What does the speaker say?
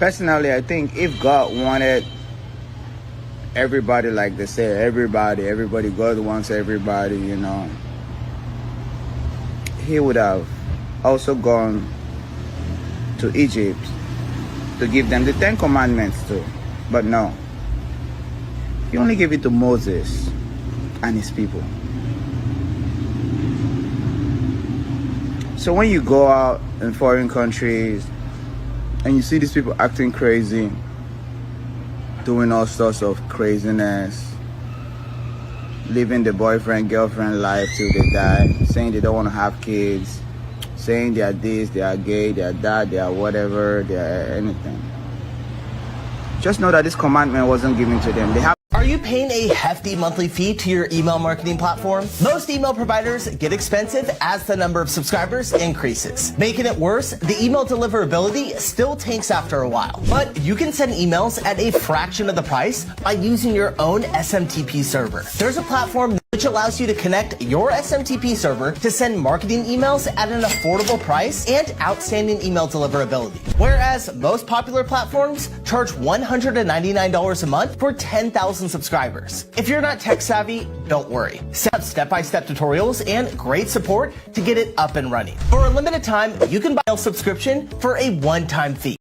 Personally, I think if God wanted everybody, like they say, everybody, God wants everybody, you know, he would have also gone to Egypt to give them the 10 Commandments too. But no, he only gave it to Moses and his people. So when you go out in foreign countries and you see these people acting crazy, doing all sorts of craziness, living the boyfriend, girlfriend life till they die, saying they don't want to have kids, saying they are this, they are gay, they are that, they are whatever, they are anything. Just know that this commandment wasn't given to them. They have. Are you paying a hefty monthly fee to your email marketing platform? Most email providers get expensive as the number of subscribers increases. Making it worse, the email deliverability still tanks after a while. But you can send emails at a fraction of the price by using your own SMTP server. There's a platform which allows you to connect your SMTP server to send marketing emails at an affordable price and outstanding email deliverability. Whereas most popular platforms charge $199 a month for 10,000 subscribers. If you're not tech savvy, don't worry. Set up step-by-step tutorials and great support to get it up and running. For a limited time, you can buy a subscription for a one-time fee.